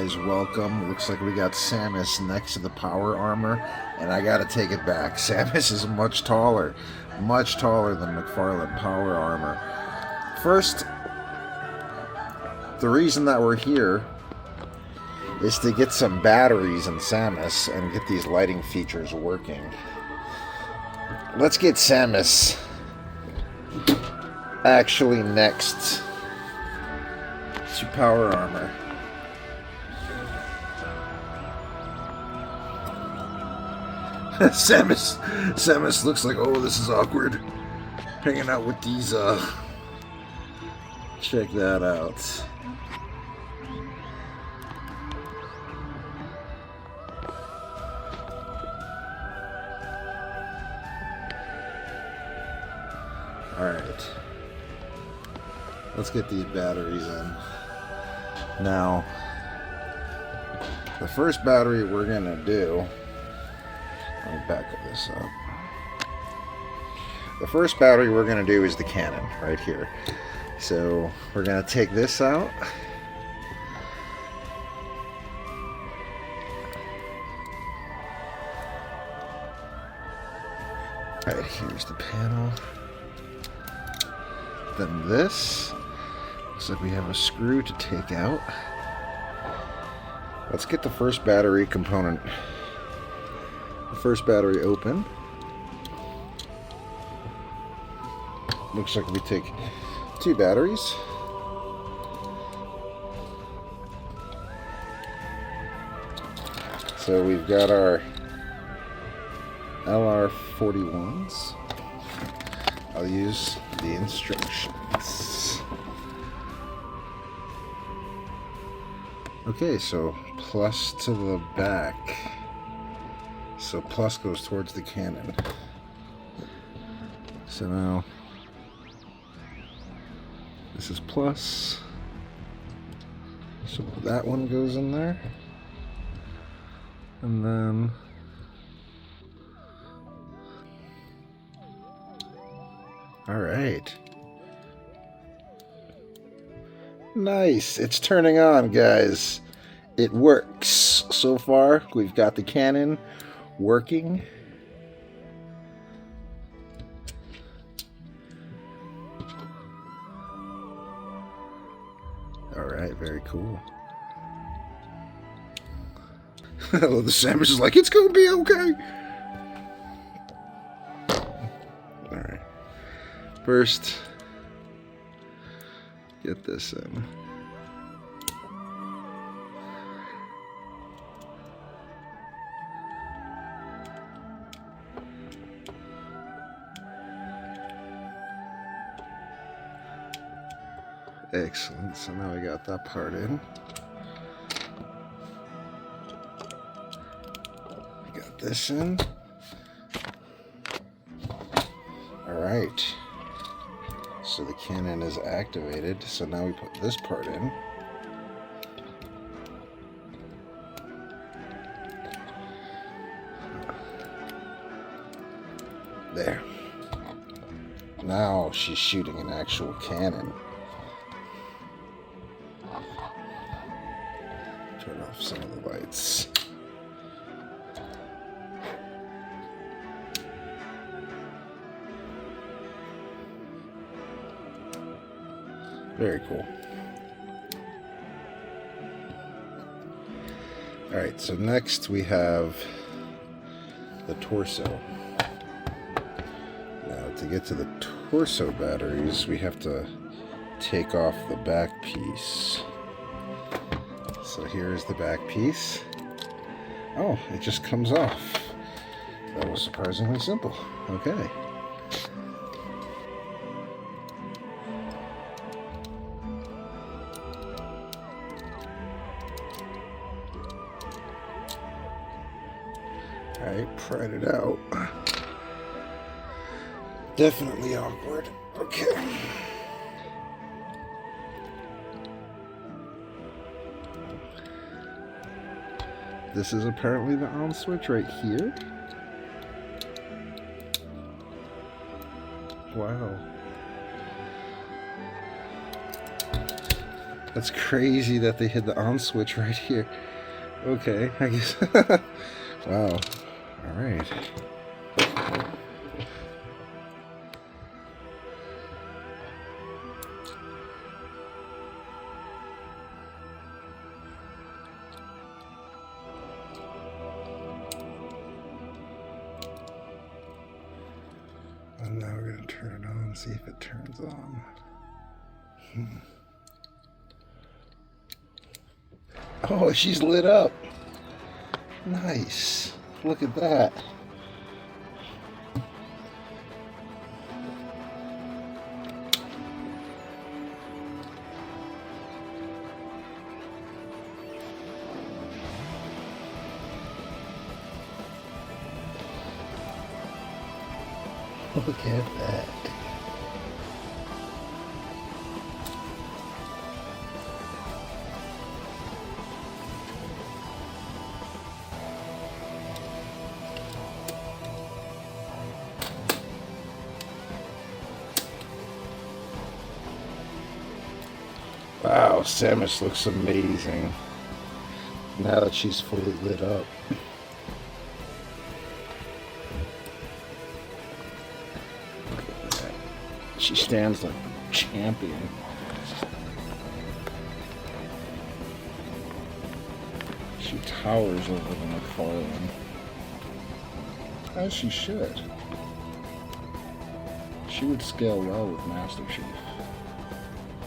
guys, welcome. Looks like we got Samus next to the power armor, and I gotta take it back. Samus is much taller than McFarlane power armor. First, the reason that we're here is to get some batteries in Samus and get these lighting features working. Let's get Samus actually next to power armor. Samus looks like, oh, this is awkward. Hanging out with these, check that out. Alright. Let's get these batteries in. Now, the first battery we're gonna do, let me back this up. The first battery we're gonna do is the cannon right here. So we're gonna take this out. Alright, here's the panel. Then this. Looks like we have a screw to take out. Let's get the first battery component. The first battery open. Looks like we take 2 batteries. So we've got our LR41s. I'll use the instructions. Okay, so plus to the back. So plus goes towards the cannon. So now this is plus. So that one goes in there. And then all right. Nice. It's turning on, guys. It works. So far, we've got the cannon working. All right, very cool. The Samus is like, it's gonna be okay. All right. First, get this in. Excellent. So now we got that part in. We got this in. All right. So the cannon is activated. So now we put this part in. There. Now she's shooting an actual cannon. Turn off some of the lights. Very cool. Alright, so next we have the torso. Now to get to the torso batteries, we have to take off the back piece. So here's the back piece. Oh, it just comes off. That was surprisingly simple. Okay. Alright, pried it out. Definitely awkward. Okay. This is apparently the on switch right here. Wow. That's crazy that they hid the on switch right here. Okay, I guess. Wow. Alright. And now we're going to turn it on and see if it turns on. Oh, she's lit up. Nice. Look at that. Look at that. Wow, Samus looks amazing now that she's fully lit up. She stands like a champion. She towers over the McFarlane. As she should. She would scale well with Master Chief.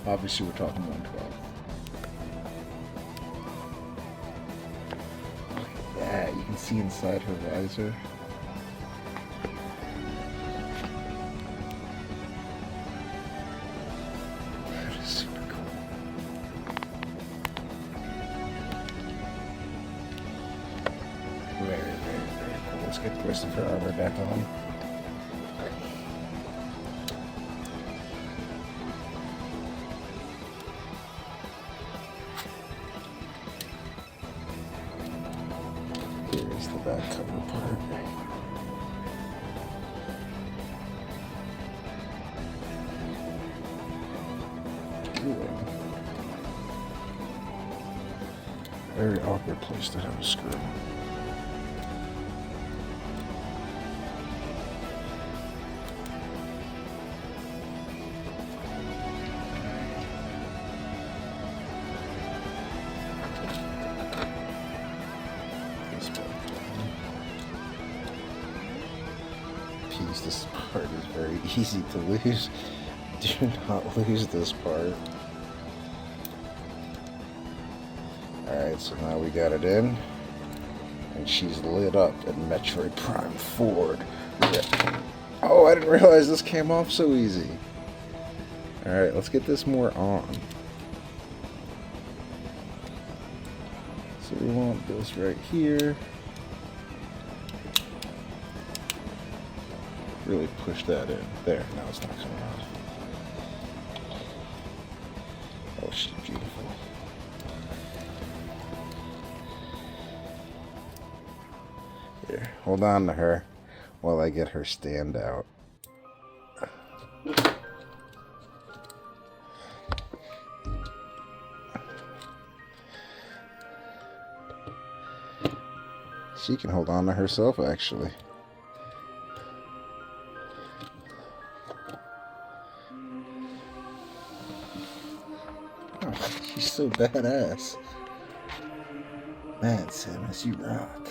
Obviously we're talking 112. Look at that, you can see inside her visor. Super cool. Very, very, very cool. Let's get the rest of her armor back on. Here's the back cover part. Very awkward place to have a screw. This part is very easy to lose. Do not lose this part. Alright, so now we got it in. And she's lit up in Metroid Prime Ford. Yeah. Oh, I didn't realize this came off so easy. Alright, let's get this more on. So we want this right here. Really push that in. There, now it's not coming out. Oh, she's beautiful. Here, hold on to her while I get her stand out. She can hold on to herself, actually. She's so badass. Man, Samus, you rock.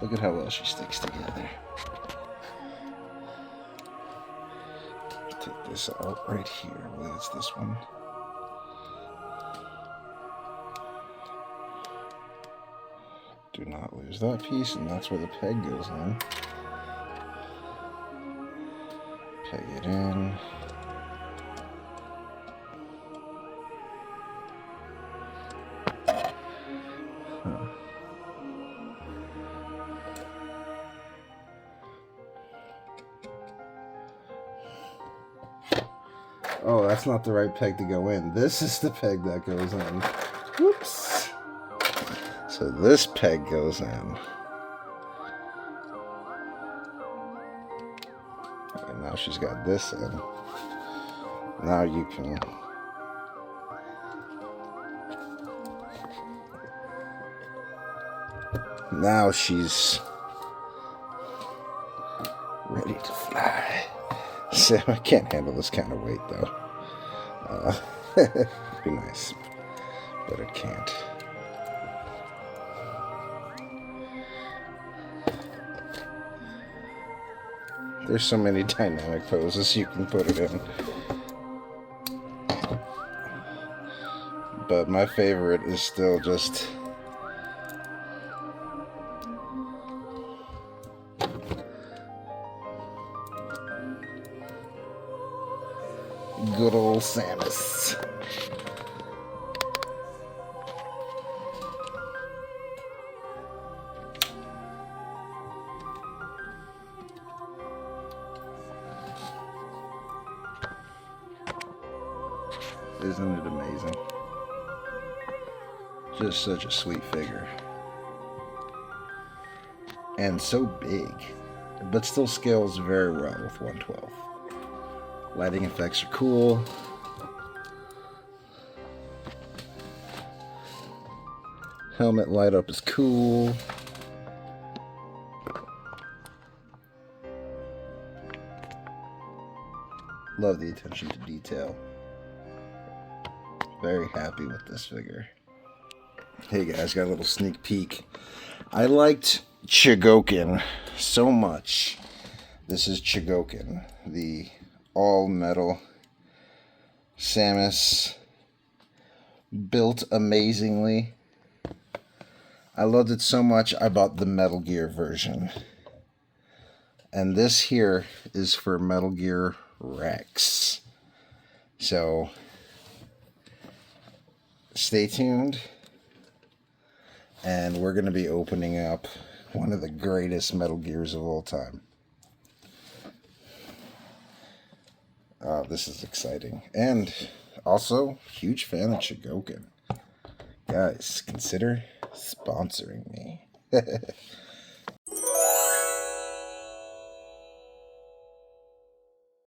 Look at how well she sticks together. Take this out right here. I believe it's this one. Do not lose that piece, and that's where the peg goes in. Peg it in. Huh. Oh, that's not the right peg to go in. This is the peg that goes in. Whoops. So this peg goes in. And now she's got this in. Now you can... Now she's ready to fly. So I can't handle this kind of weight though. It'd be nice, but it can't. There's so many dynamic poses you can put it in. But my favorite is still just good old Samus. Isn't it amazing? Just such a sweet figure. And so big, but still scales very well with 1/12. Lighting effects are cool. Helmet light up is cool. Love the attention to detail. Very happy with this figure. Hey guys, got a little sneak peek. I liked Chogokin so much. This is Chogokin, the all-metal Samus, built amazingly. I loved it so much, I bought the Metal Gear version. And this here is for Metal Gear Rex. So, stay tuned. And we're going to be opening up one of the greatest Metal Gears of all time. This is exciting. And also, huge fan of Chogokin. Guys, consider sponsoring me.